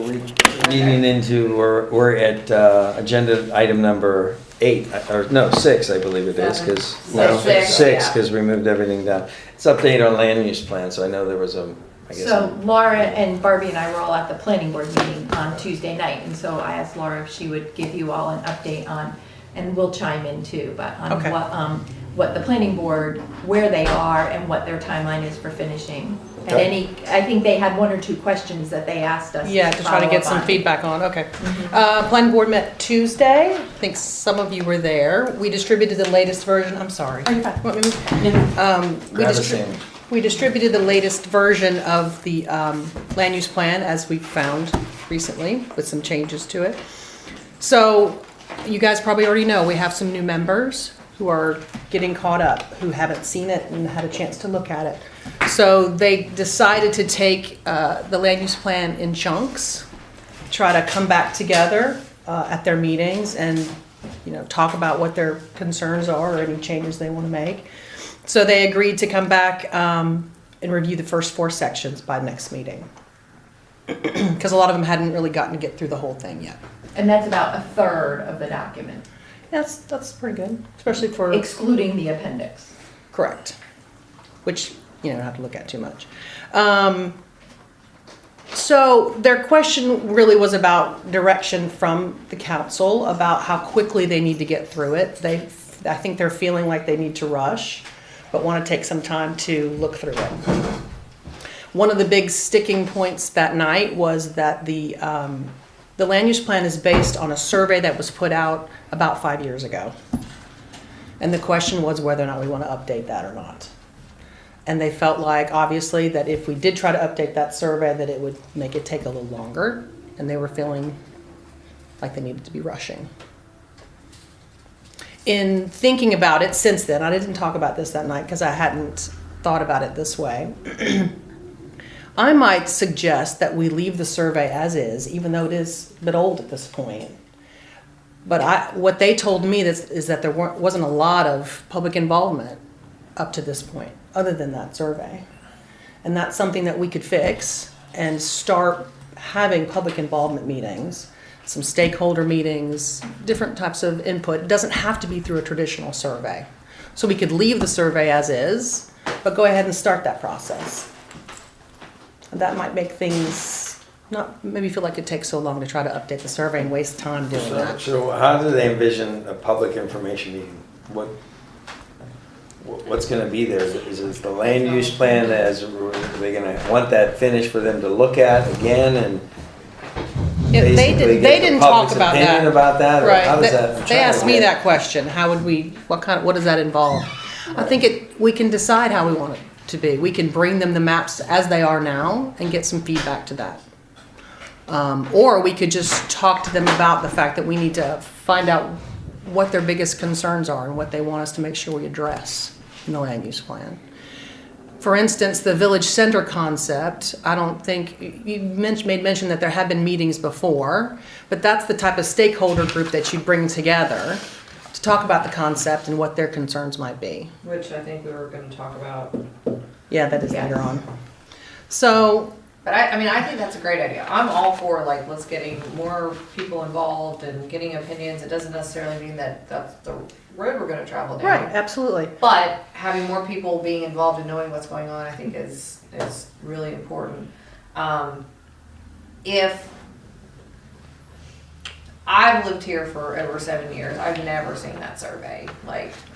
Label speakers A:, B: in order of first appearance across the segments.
A: we leading into, we're at agenda item number 8, or no, 6, I believe it is, because,
B: Six,
A: 6,
B: yeah.
A: because we moved everything down. It's update on land use plan, so I know there was I guess.
B: So Laura and Barbie and I were all at the planning board meeting on Tuesday night, and so I asked Laura if she would give you all an update on, and we'll chime in too, but on
C: Okay.
B: what the planning board, where they are and what their timeline is for finishing. And
A: Okay.
B: I think they had 1 or 2 questions that they asked us.
C: Yeah, to try to
B: follow
C: get
B: up
C: some
B: on.
C: feedback on, okay. Planning board met Tuesday. I think some of you were there. We distributed the latest version, I'm sorry.
B: Oh, you're fine.
C: Want me to- we
A: Grab a
C: distri-
A: sandwich.
C: We distributed the latest version of the land use plan as we found recently with some changes to it. So you guys probably already know we have some new members who are getting caught up, who haven't seen it and had a chance to look at it. So they decided to take the land use plan in chunks, try to come back together at their meetings and, talk about what their concerns are or any changes they want to make. So they agreed to come back and review the first 4 sections by next meeting. Because a lot of them hadn't really gotten to get through the whole thing yet.
B: And that's about a third of the document,
C: That's pretty good, especially for,
B: excluding the appendix.
C: correct, which, don't have to look at too much. So their question really was about direction from the council, about how quickly they need to get through it. I think they're feeling like they need to rush, but want to take some time to look through it. One of the big sticking points that night was that the land use plan is based on a survey that was put out about 5 years ago. And the question was whether or not we want to update that or not. And they felt like, obviously, that if we did try to update that survey, that it would make it take a little longer. And they were feeling like they needed to be rushing. In thinking about it since then, I didn't talk about this that night because I hadn't thought about it this way. I might suggest that we leave the survey as is, even though it is a bit old at this point. But what they told me is that there wasn't a lot of public involvement up to this point, other than that survey. And that's something that we could fix and start having public involvement meetings, some stakeholder meetings, different types of input. It doesn't have to be through a traditional survey. So we could leave the survey as is, but go ahead and start that process. That might make things not maybe feel like it takes so long to try to update the survey and waste time doing that.
A: So how do they envision a public information meeting? What's going to be there? Is it the land use plan? Are they going to want that finished for them to look at again and
C: Yeah, they
A: basically
C: didn't
A: get the
C: talk
A: public's
C: about
A: opinion
C: that.
A: about that? Or
C: Right.
A: how does that?
C: They asked me that question. How would we? What does that involve? I think we can decide how we want it to be. We can bring them the maps as they are now and get some feedback to that. Or we could just talk to them about the fact that we need to find out what their biggest concerns are and what they want us to make sure we address in the land use plan. For instance, the village center concept, I don't think, you made mention that there have been meetings before, but that's the type of stakeholder group that you bring together to talk about the concept and what their concerns might be.
D: Which I think we were going to talk about.
C: Yeah, that is
B: Yes.
C: later on. So,
D: But I think that's a great idea. I'm all for let's getting more people involved and getting opinions. It doesn't necessarily mean that that's the road we're going to travel down.
C: right, absolutely.
D: But having more people being involved and knowing what's going on, I think is really important. If I've lived here for over 7 years, I've never seen that survey,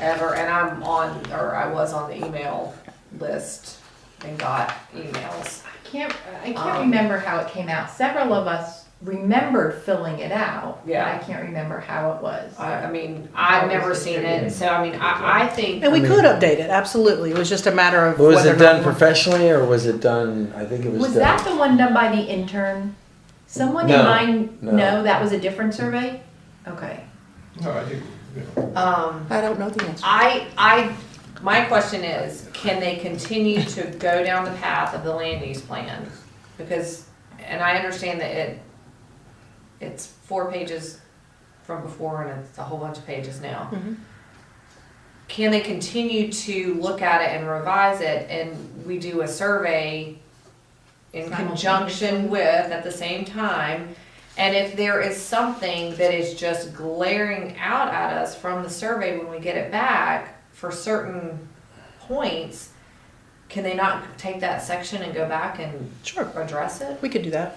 D: ever, and I was on the email list and got emails.
B: I can't remember how it came out. Several of us remembered filling it out. but
D: Yeah.
B: I can't remember how it was.
D: I've never seen it, so I think.
C: And we could update it, absolutely. It was just a matter of
A: Was
C: whether
A: it
C: or not
A: done professionally or was it done? I think it was
B: Was
A: done.
B: that the one done by the intern? Someone in
A: No,
B: mine,
A: no.
B: no, that was a different survey? Okay.
E: No, I think,
C: I don't know the answer.
D: My question is, can they continue to go down the path of the land use plan? Because, and I understand that it's 4 pages from before and it's a whole bunch of pages now.
C: Mhm.
D: Can they continue to look at it and revise it and we do a survey in conjunction with at the same time. And if there is something that is just glaring out at us from the survey when we get it back for certain points, can they not take that section and go back and
C: Sure.
D: address it?
C: We could do that.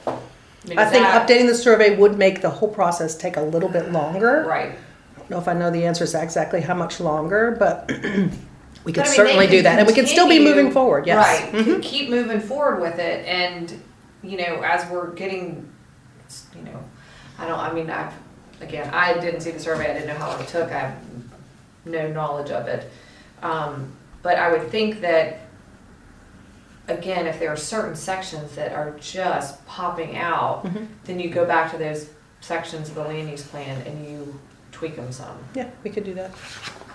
D: mean,
C: I
D: is
C: think
D: that-
C: updating the survey would make the whole process take a little bit longer.
D: Right.
C: I don't know if I know the answer to exactly how much longer, but we could
D: But I mean,
C: certainly
D: they
C: do that. And we can still be
D: continue-
C: moving forward, yes.
D: Right,
C: Mhm.
D: can keep moving forward with it, and, you know, as we're getting, you know, I didn't see the survey, I didn't know how long it took, I have no knowledge of it. But I would think that, again, if there are certain sections that are just popping out,
C: Mhm.
D: then you go back to those sections of the land use plan and you tweak them some.
C: Yeah, we could do that.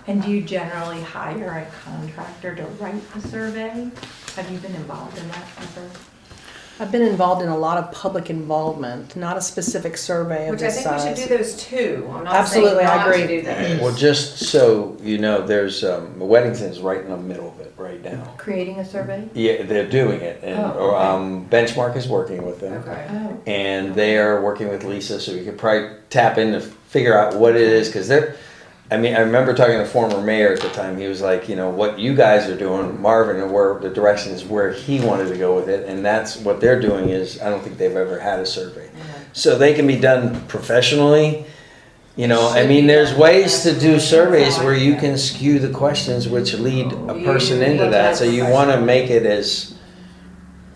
B: And do you generally hire a contractor to write the survey? Have you been involved in that ever?
C: I've been involved in a lot of public involvement, not a specific survey of
D: Which I
C: this
D: think we
C: size.
D: should do those too. I'm not saying
C: Absolutely, I
D: not to
C: agree.
D: do those.
A: Well, just so you know, there's, Weddington's right in the middle of it right now.
B: Creating a survey?
A: Yeah, they're doing it, and
B: Oh, okay.
A: Benchmark is working with them.
D: Okay.
B: Oh.
A: And they are working with Lisa, so we could probably tap in to figure out what it is, because they're, I mean, I remember talking to the former mayor at the time, he was like, you know, what you guys are doing, Marvin, and where the direction is where he wanted to go with it, and that's what they're doing is, I don't think they've ever had a survey. So they can be done professionally, you know, I
D: Should
A: mean,
D: be
A: there's
D: done
A: ways to do surveys
D: professionally.
A: where you can skew the questions which lead a person
D: You
A: into
D: look
A: that,
D: at
A: so you wanna make it as,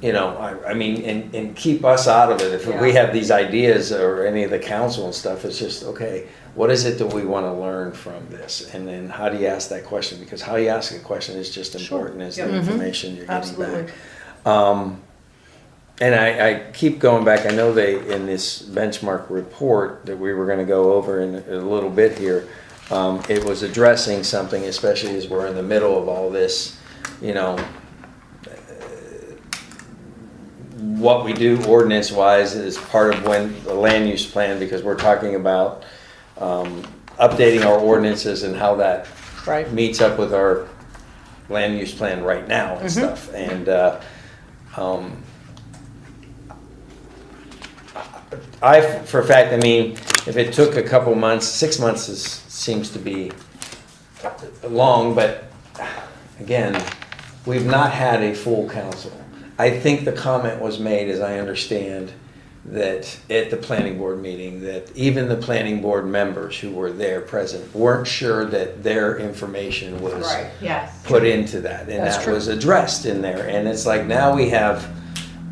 A: you know, I mean, and keep us out of it. If we
D: Yeah.
A: have these ideas or any of the council and stuff, it's just, okay, what is it that we want to learn from this? And then how do you ask that question? Because how you ask a question is just
C: Sure.
A: important as the
D: Yep.
A: information you're getting
C: Absolutely.
A: back. And I keep going back, I know they, in this benchmark report that we were gonna go over in a little bit here, it was addressing something, especially as we're in the middle of all this, you know, what we do ordinance-wise is part of when the land use plan, because we're talking about updating our ordinances and how that
C: Right.
A: meets up with our land use plan right now and stuff. And I, for a fact, I mean, if it took a couple months, 6 months seems to be long, but again, we've not had a full council. I think the comment was made, as I understand, that at the planning board meeting, that even the planning board members who were there present weren't sure that their information was
D: Right.
B: Yes.
A: put into that, and
C: That's
A: that
C: true.
A: was addressed in there. And it's like now we have,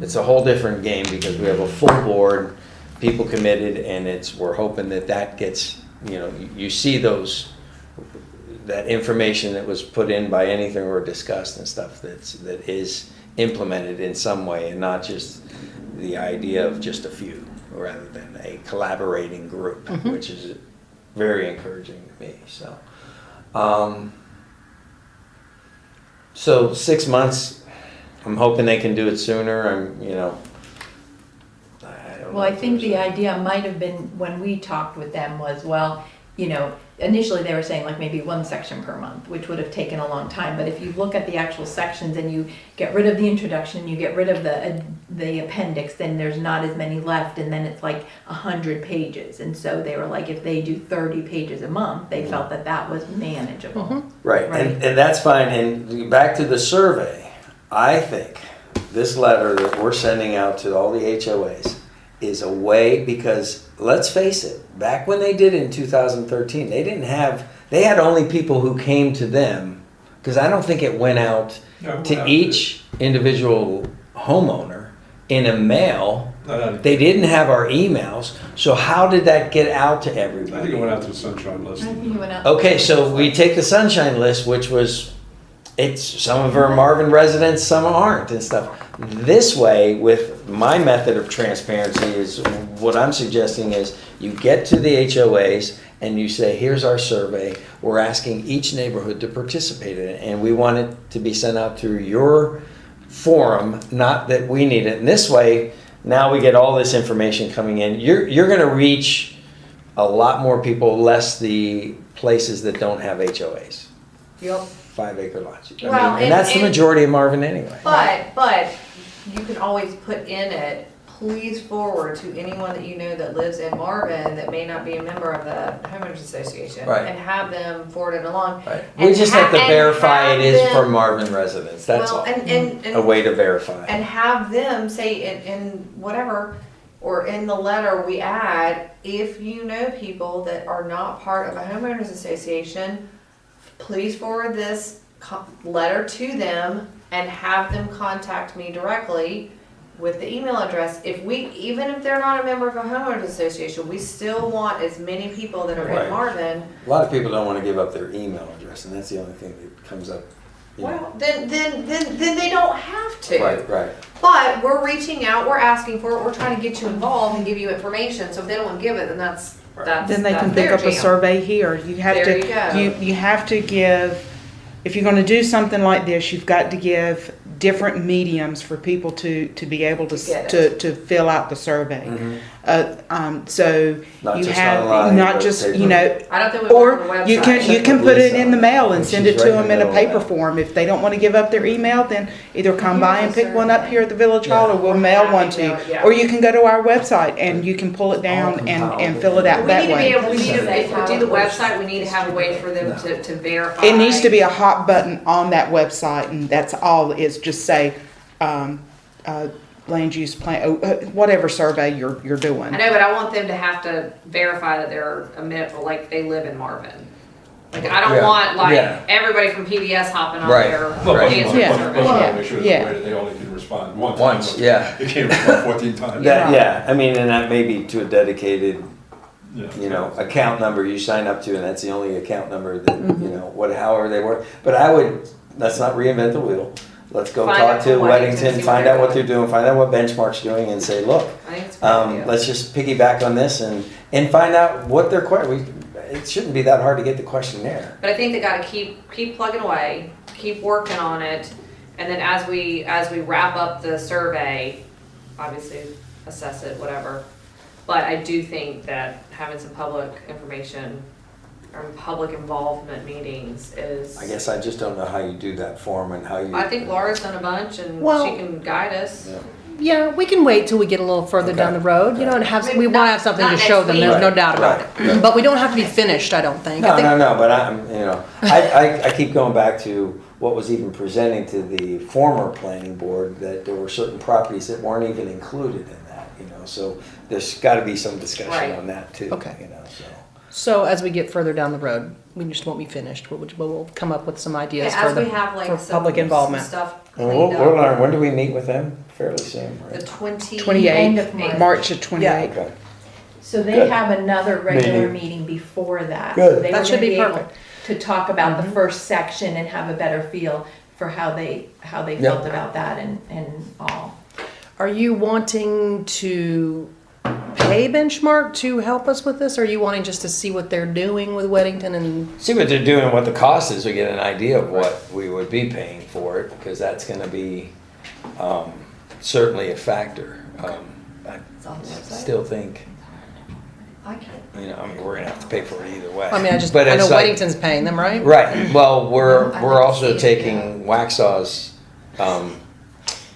A: it's a whole different game because we have a full board, people committed, and we're hoping that that gets, you know, you see those, that information that was put in by anything or discussed and stuff that is implemented in some way, and not just the idea of just a few, rather than a collaborating group, which is very encouraging to me. So 6 months. I'm hoping they can do it sooner. I don't know.
B: Well, I
A: if
B: think the
A: there's-
B: idea might have been, when we talked with them, was, well, you know, initially they were saying like maybe one section per month, which would have taken a long time. But if you look at the actual sections and you get rid of the introduction, you get rid of the appendix, then there's not as many left, and then it's like 100 pages. And so they were like, if they do 30 pages a month, they felt that that was manageable.
A: Right,
B: Right.
A: and that's fine. And back to the survey, I think this letter that we're sending out to all the HOAs is a way, because let's face it, back when they did it in 2013, they had only people who came to them, because I don't think it went out to each individual homeowner in a mail. They didn't have our emails, so how did that get out to everybody?
E: I think it went out to the sunshine list.
B: I think you went out.
A: Okay, so we take the sunshine list, which was, it's some of our Marvin residents, some aren't and stuff. This way, with my method of transparency, is what I'm suggesting is you get to the HOAs and you say, here's our survey. We're asking each neighborhood to participate in it, and we want it to be sent out through your forum, not that we need it. And this way, now we get all this information coming in. You're going to reach a lot more people, less the places that don't have HOAs.
D: Yep.
A: 5 acre lots.
D: Well,
A: And that's the
D: and-
A: majority of Marvin anyway.
D: But you can always put in it, please forward to anyone that you know that lives in Marvin that may not be a member of the homeowners association.
A: Right.
D: And have them forward it along.
A: Right.
D: And
A: We just have to
D: and
A: verify it
D: have
A: is for
D: them-
A: Marvin residents, that's
D: Well,
A: all.
D: and
A: A way to verify.
D: and have them say in whatever, or in the letter we add, if you know people that are not part of a homeowners association, please forward this letter to them and have them contact me directly with the email address. Even if they're not a member of a homeowners association, we still want as many people that are
A: Right.
D: in Marvin.
A: A lot of people don't want to give up their email address, and that's the only thing that comes up. You know.
D: Well, then they don't have to.
A: Right.
D: But we're reaching out, we're asking for it, we're trying to get you involved and give you information, so if they don't wanna give it, then that's
E: Then they can pick
D: their
E: up a
D: jam.
E: survey here. You have
D: There
E: to,
D: you go.
E: you have to give, if you're gonna do something like this, you've got to give different mediums for people to be able to,
D: Get it.
E: to fill out the survey.
A: Mhm.
E: So
A: Not
E: you
A: just
E: have,
A: online,
E: not
A: but
E: just,
A: paper.
E: you know,
D: I don't think we want
E: or
D: on the
E: you
D: website.
E: can, you can put it in the mail and
A: She's
E: send it to
A: right in
E: them
A: the
E: in a
A: middle of
E: paper
A: that.
E: form. If they don't wanna give up their email, then either come by and pick one up
D: survey.
E: here at the village hall, or we'll
D: We're
E: mail
D: happy
E: one
D: to
E: to you.
D: do it, yeah.
E: Or you can go to our website and you can pull it down
A: compiled
E: and fill it out
D: We
E: that
D: need to be
E: way.
D: able, we need to,
B: Say
D: if
B: how
D: we do the
B: it was
D: website, we need to have a way for them to verify.
E: It needs to be a hot button on that website, and that's all it is. Just say, land use plan, whatever survey you're doing.
D: I know, but I want them to have to verify that they're like they live in Marvin. Like, I don't
A: Yeah,
D: want like
A: yeah.
D: everybody from PBS hopping on
A: Right.
D: there.
F: Well,
A: Right.
D: answering
E: Yeah.
D: surveys.
F: Well, make sure
E: Yeah.
F: that they only can respond one time.
A: Once, yeah.
F: They can't respond 14 times.
A: That, yeah, I mean, and that may be to a dedicated,
F: Yeah.
A: you know, account number you sign up to, and that's the only account number that, you know, however they work. But I would, let's not reinvent the wheel. Let's go
D: Find
A: talk
D: out
A: to
D: from
A: Weddington,
D: see
A: find
D: what
A: out what
D: they're
A: they're doing, find out what Benchmark's doing, and say, look,
D: I think it's a good idea.
A: let's just piggyback on this and find out what their it shouldn't be that hard to get the questionnaire.
D: But I think they gotta keep plugging away, keep working on it, and then as we wrap up the survey, obviously assess it, whatever. But I do think that having some public information or public involvement meetings is.
A: I guess I just don't know how you do that form and how you.
D: I think Laura's done a bunch and
C: Well-
D: she can guide us.
A: Yeah.
C: Yeah, we can wait till we get a little further
A: Okay.
C: down the road, you know, and have,
D: Maybe
C: we want to
D: not-
C: have something
D: not
C: to
D: next
C: show them, there's no
A: week.
C: doubt about
A: Right,
C: it.
A: right.
C: But we don't have to be finished, I don't think. I
A: No,
C: think-
A: no, but I'm, you know, I keep going back to what was even presenting to the former planning board, that there were certain properties that weren't even included in that, you know, so there's gotta be some discussion
D: Right.
A: on that too,
C: Okay.
A: you know, so.
C: So as we get further down the road, we just won't be finished, we'll come up with some
D: Yeah,
C: ideas for
D: as we
C: the,
D: have like
C: for
D: some
C: public involvement.
D: some stuff
A: And
D: cleaned
A: we'll learn,
D: up.
A: when do we meet with them? Fairly soon,
D: The
A: right?
E: 28th,
B: End of March.
E: March of 28.
A: Okay.
B: So they
A: Good.
B: have another regular
A: Meeting.
B: meeting before that.
A: Good.
B: So they
C: That
B: were
C: should
B: gonna
C: be
B: able
C: perfect.
B: to talk about the first section and have a better feel for how they
A: Yep.
B: felt about that and all.
C: Are you wanting to pay Benchmark to help us with this, or are you wanting just to see what they're doing with Weddington and,
A: See what they're doing, what the cost is, we get an idea of what we would be paying for it, because that's gonna be, certainly a factor. I
D: It's on the website.
A: still think,
D: I can't.
A: you know, I mean, we're gonna have to pay for it either way.
C: I mean, I
A: But
C: know
A: it's like-
C: Weddington's paying them, right?
A: Right, well, we're
D: I'd like to
A: also
D: see it,
A: taking Waxaw's,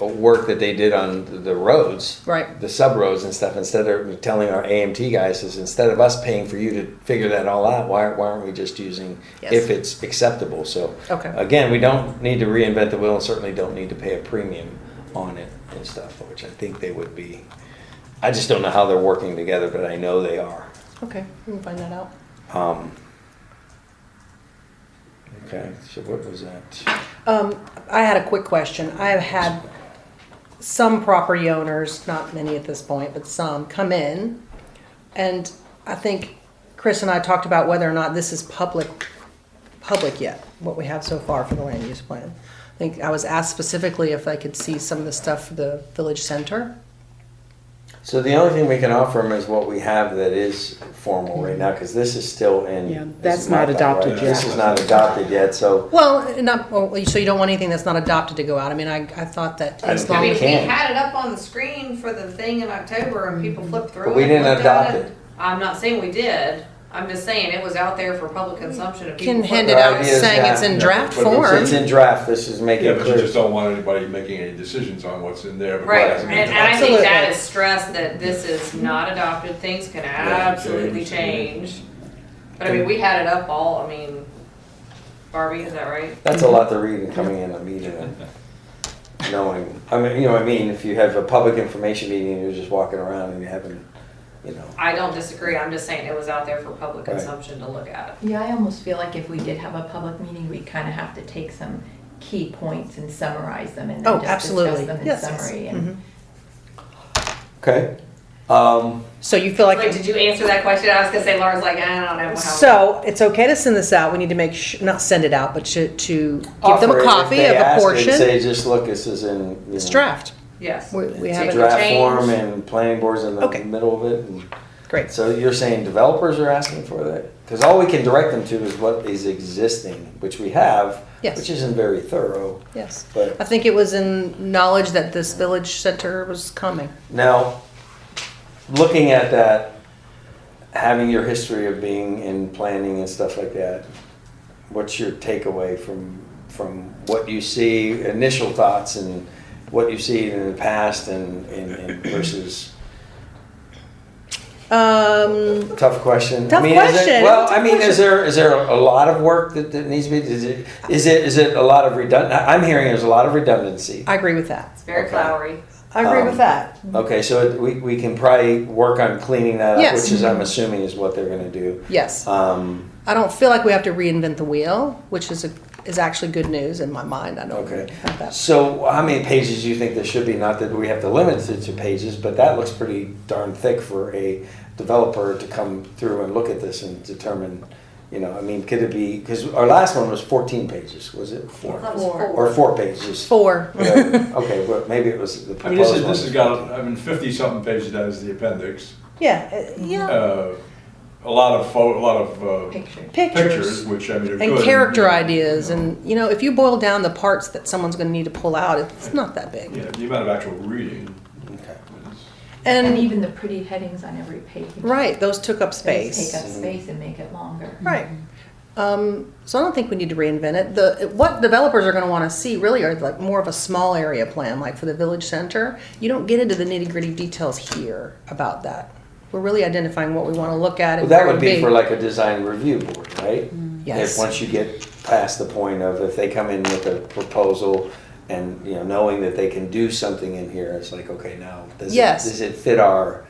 A: work that they did on the roads.
C: Right.
A: The sub-roads and stuff, instead of telling our AMT guys, is instead of us paying for you to figure that all out, why aren't we just using,
C: Yes.
A: if it's acceptable, so.
C: Okay.
A: Again, we don't need to reinvent the wheel and certainly don't need to pay a premium on it and stuff, which I think they would be. I just don't know how they're working together, but I know they are.
C: Okay, we can find that out.
A: Okay, so what was that?
C: I had a quick question. I have had some property owners, not many at this point, but some, come in. And I think Chris and I talked about whether or not this is public yet, what we have so far for the land use plan. I think I was asked specifically if I could see some of the stuff for the village center.
A: So the only thing we can offer them is what we have that is formal right now, because this is still in.
E: Yeah,
A: this
E: that's
A: is
E: not
A: that,
E: adopted
A: right?
E: yet.
A: This is not adopted yet, so.
C: Well, so you don't want anything that's not adopted to go out. I mean, I thought that
A: I
C: as
A: don't
D: I
C: long
D: mean,
C: as,
D: we
A: can.
D: had it up on the screen for the thing in October and people flipped through it.
A: But we didn't
D: looked
A: adopt
D: at
A: it.
D: I'm not saying we did. I'm just saying, it was out there for public consumption of people.
C: Can hand it
A: The
C: out
A: idea is
C: saying it's
A: that-
C: in draft
F: but it's-
C: form.
A: It's in draft, this is making
F: Yeah,
A: it
F: but you
A: clear.
F: just don't want anybody making any decisions on what's in there. because
D: Right,
F: it
D: and,
F: hasn't been
D: and I
F: adopted.
D: think that
C: Absolutely.
D: is stressed that this is not adopted, things can absolutely change. But I mean, we had it up all, I mean, Barbie, is that right?
A: That's a lot to read and coming in a meeting and knowing, I mean, you know what I mean, if you have a public information meeting and you're just walking around and you haven't, you know.
D: I don't disagree, I'm just saying it was out there for public
A: Right.
D: consumption to look at.
B: Yeah, I almost feel like if we did have a public meeting, we'd kind of have to take some key points and summarize them and
C: Oh,
B: then just
C: absolutely.
B: discuss them in
C: Yes, yes.
B: summary. And
A: Okay.
C: So you feel like.
D: Wait, did you answer that question? I was gonna say, Laura's like, I don't know how.
C: So it's okay to send this out. We need to make not send it out, but to give them
A: offer
C: a
A: it.
C: copy
A: If they
C: of a
A: ask it,
C: portion.
A: Say, just look, this is in, you
C: It's
A: know,
C: draft.
D: Yes.
C: We
D: So
C: have
D: you
C: it.
D: can
A: draft
D: change.
A: form and planning boards in the
C: Okay.
A: middle of it. And
C: Great.
A: so you're saying developers are asking for that? Because all we can direct them to is what is existing, which we have,
C: Yes.
A: which isn't very thorough.
C: Yes.
A: But
C: I think it was in knowledge that this village center was coming.
A: now, looking at that, having your history of being in planning and stuff like that, what's your takeaway from what you see, initial thoughts, and what you've seen in the past and versus? Tough question.
C: Tough
A: Is it,
C: question.
A: well,
C: Tough
A: I mean, is
C: question.
A: there a lot of work that needs to be? Is it a lot of redundant? I'm hearing there's a lot of redundancy.
C: I agree with that.
D: It's very
A: Okay.
D: flowery.
C: I agree with that.
A: Okay, so we can probably work on cleaning that up,
C: Yes.
A: which is I'm assuming is what they're going to do.
C: Yes. I don't feel like we have to reinvent the wheel, which is actually good news in my mind. I don't
A: Okay.
C: have that.
A: So how many pages do you think there should be? Not that we have to limit it to pages, but that looks pretty darn thick for a developer to come through and look at this and determine, you know, I mean, could it be, because our last one was 14 pages, was it? Four?
D: That was
B: Four.
A: Or 4 pages?
C: 4.
A: Whatever. Okay, but maybe it was the
F: I mean, this
A: proposed one.
F: has got, I mean, 50-something pages, that is the appendix.
C: Yeah. Yeah.
F: A lot of
B: picture.
F: pictures, which I mean are
C: And
F: good.
C: character
F: you know,
C: ideas,
F: you know.
C: and you know, if you boil down the parts that someone's going to need to pull out, it's not that big.
F: Yeah, the amount of actual reading.
A: Okay.
F: is-
B: And
C: And
B: even the pretty headings on every page.
C: right, those took up
B: Those
C: space.
B: take up space and make it longer.
C: Right. So I don't think we need to reinvent it. What developers are going to want to see really are like more of a small area plan, like for the village center. You don't get into the nitty gritty details here about that. We're really identifying what we want to look at.
A: Well,
C: And
A: that
C: where it
A: would be for like a design review board, right?
C: Yes.
A: If once you get past the point of if they come in with a proposal and, you know, knowing that they can do something in here, it's like, okay, now,
C: Yes.
A: does it fit our,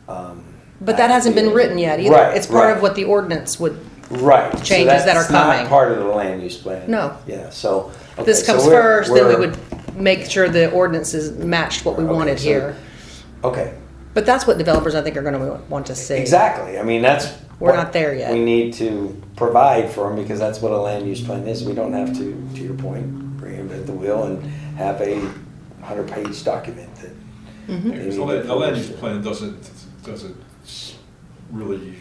C: But that hasn't been written yet either.
A: Right,
C: It's part
A: right.
C: of what the ordinance would.
A: right. so
C: Changes that
A: that's
C: are coming.
A: not part of the land use plan.
C: No.
A: Yeah, so. okay,
C: This
A: so
C: comes
A: we're-
C: first, then we
A: we're-
C: would make sure the ordinances matched what we
A: Okay,
C: wanted
A: so-
C: here.
A: Okay,
C: But that's what developers, I think, are going to want to see.
A: exactly. I mean, that's.
C: We're
A: what
C: not there yet.
A: We need to provide for them because that's what a land use plan is. We don't have to your point, reinvent the wheel and have a 100-page document that.
C: Mm-hmm.
A: they
F: Because
A: need
F: the
A: to
F: land use
A: publish.
F: plan doesn't really,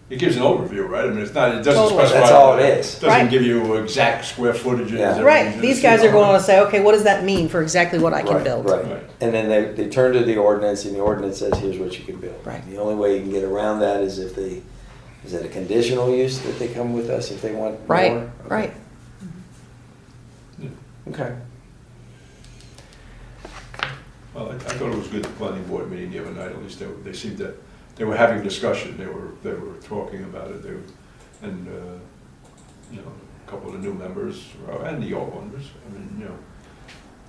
F: it gives an overview, right? I mean, it's not, it doesn't
C: Totally.
F: specify.
A: That's all it is.
F: Doesn't
C: Right.
F: give you exact square footages.
A: Yeah.
F: everything.
C: Right. These guys are going to say, okay, what does that mean for exactly what I can
A: Right,
C: build?
A: Right,
F: Right.
A: and then they turn to the ordinance, and the ordinance says, here's what you can build.
C: Right.
A: The only way you can get around that is if they, is it a conditional use that they come with us if they want more?
C: Right,
A: Okay.
C: right.
A: Okay.
F: Well, I thought it was good, the planning board meeting the other night, at least they seemed to, they were having discussion, they were talking about it, and, you know, a couple of the new members, and the old members, I mean, you know,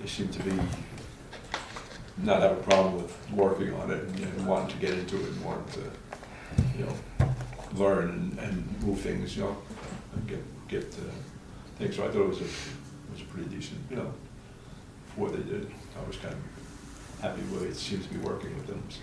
F: they seem to be, not have a problem with working on it and wanting to get into it and wanting to, you know, learn and move things, you know, and get things, so I thought it was a pretty decent, you know, for what they did, I was kind of happy with it, seems to be working with them, so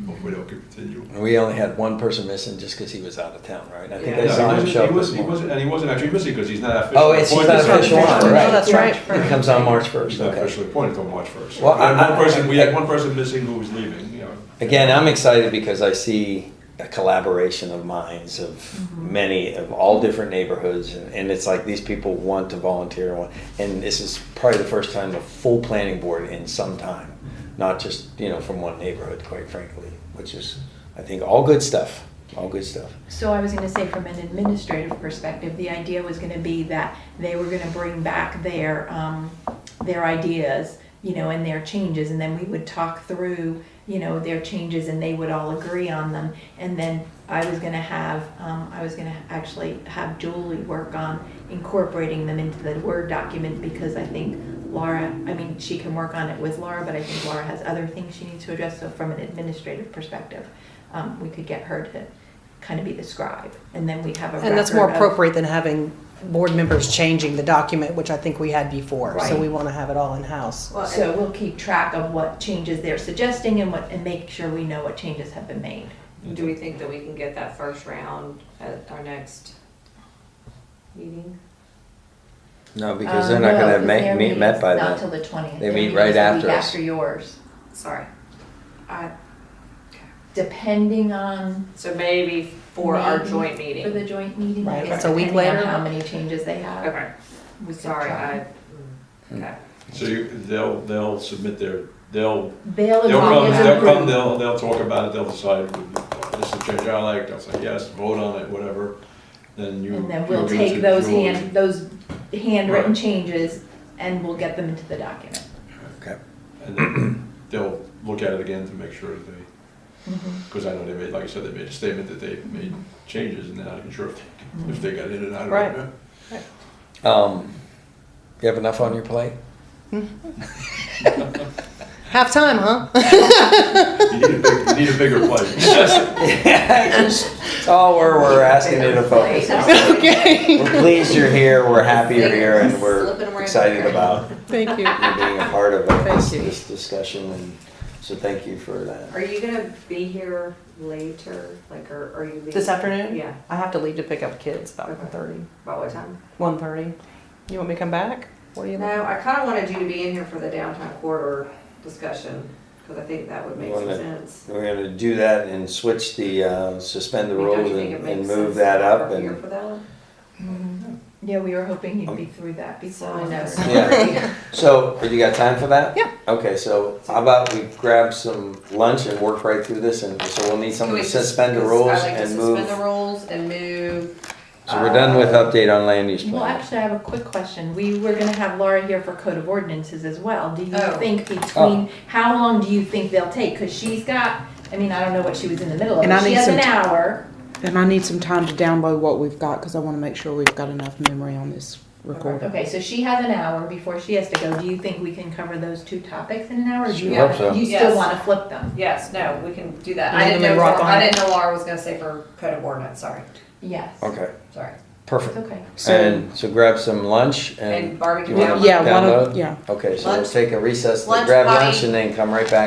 F: hopefully they'll continue.
A: And we only had one person missing just because he was out of town, right? I think
D: Yeah.
A: I saw him show up this
F: He
A: morning.
F: wasn't, and he wasn't actually missing because he's not officially
A: Oh,
F: appointed.
A: he's not official on,
C: No,
A: right?
C: that's right.
A: It comes on March 1st,
F: He's not
A: okay.
F: officially appointed until March 1st.
A: Well,
F: We had one person missing who was leaving, you know.
A: Again, I'm excited because I see a collaboration of minds of many, of all different neighborhoods, and it's like these people want to volunteer, and this is probably the first time a full planning board in some time, not just, you know, from one neighborhood, quite frankly, which is, I think, all good stuff. All good stuff.
B: So I was gonna say, from an administrative perspective, the idea was gonna be that they were gonna bring back their ideas, you know, and their changes, and then we would talk through, you know, their changes, and they would all agree on them. And then I was gonna actually have Julie work on incorporating them into the Word document, because I think Laura, I mean, she can work on it with Laura, but I think Laura has other things she needs to address. So from an administrative perspective, we could get her to kind of be the scribe, and then we'd have a
C: And that's more
B: record of-
C: appropriate than having board members changing the document, which I think we had before. So
B: Right.
C: we want to have it all in-house.
D: Well,
B: So we'll keep track of what changes they're suggesting and make sure we know what changes have been made.
D: and do we think that we can get that first round at our next meeting?
A: No, because they're not gonna have met by
B: Not till
A: then.
B: the 20th.
A: They
B: Their
A: meet right
B: meeting's the
A: after
B: week
A: us.
B: After yours,
D: Sorry.
B: depending on.
D: So maybe for our
B: Maybe
D: joint
B: For the
D: meeting.
B: joint meeting.
C: Right,
B: yes,
C: that's a week
B: depending on
C: later.
B: How many changes they have.
D: Okay,
B: We could
D: sorry,
B: try.
D: okay.
F: So they'll submit they'll
B: They'll
F: come,
B: agree as
F: they'll come,
B: approved.
F: they'll talk about it, they'll decide, this is the change I like, they'll say yes, vote on it, whatever, then you.
B: And then
F: you'll
B: we'll
F: give it
B: take
F: to
B: those
F: Julie.
B: those handwritten
F: Right.
B: changes and we'll get them into the document.
A: Okay.
F: And then they'll look at it again to make sure that they,
B: Mhm.
F: because I know they made, like I said, they made a statement that they made changes, and they're not even sure if they got in and out of
C: Right.
F: it.
A: You have enough on your plate?
C: Half time, huh?
F: You need a bigger plate.
A: It's all we're asking you to focus on.
C: Okay.
A: We're pleased you're here, we're happy you're here, and we're
D: Slipping them right
A: excited
D: there.
A: about
C: Thank you.
A: you being a part of this,
C: Thank you.
A: this discussion, and so thank you for that.
D: Are you gonna be here later, like, or are you leaving?
C: This afternoon?
D: Yeah,
C: I have to leave to pick up kids about
D: Okay.
C: 1:30.
D: about what time?
C: 1:30. You want me to come back? What do you
D: No,
C: think?
D: I kinda wanted you to be in here for the downtown corridor discussion, cause I think that would make some
A: Wanna-
D: sense.
A: We're gonna do that and switch the, suspend the
D: I mean, don't
A: rules
D: you think it
A: and
D: makes
A: move
D: sense
A: that
D: to
A: up
D: have her here
A: and.
D: for that?
B: Mhm. Yeah, we were hoping you'd be through that before.
D: So I know.
A: Yeah. So, you got time for that?
C: Yeah.
A: Okay, so how about we grab some lunch and work right through this, and so we'll need
D: Can
A: someone
D: we
A: to suspend the rules
D: I'd like to
A: and
D: suspend
A: move.
D: the rules and move.
A: So we're done with update on land use
B: Well,
A: plan.
B: actually, I have a quick question. We were gonna have Laura here for code of ordinances as well. Do you
D: Oh.
B: think between, how long do you think they'll take? Cause she's got, I mean, I don't know what she was in the middle of,
E: And
B: but
E: I
B: she
E: need
B: has
E: some
B: an
E: ti-
B: hour.
E: And I need some time to download what we've got, because I want to make sure we've got enough memory on this recorder.
B: Okay, so she has an hour before she has to go. Do you think we can cover those two topics in an hour? Or do you
A: Sure hope so.
B: You still
D: Yes.
B: wanna flip them?
D: Yes, no, we can do that.
C: You
D: I
C: need
D: didn't
C: them
D: know,
C: in rock on
D: I
C: it.
D: didn't know Laura was gonna say for code of ordinance, sorry,
B: Yes.
A: Okay,
D: sorry.
A: perfect.
B: It's okay.
E: So-
A: And so grab some lunch
D: And
A: and,
D: barbecue.
A: You wanna-
D: down.
E: Yeah, why
A: Download?
E: don't, yeah.
A: okay, so we'll
D: Lunch-
A: take a recess to
D: lunch,
A: grab
D: potty.
A: lunch and then come right back.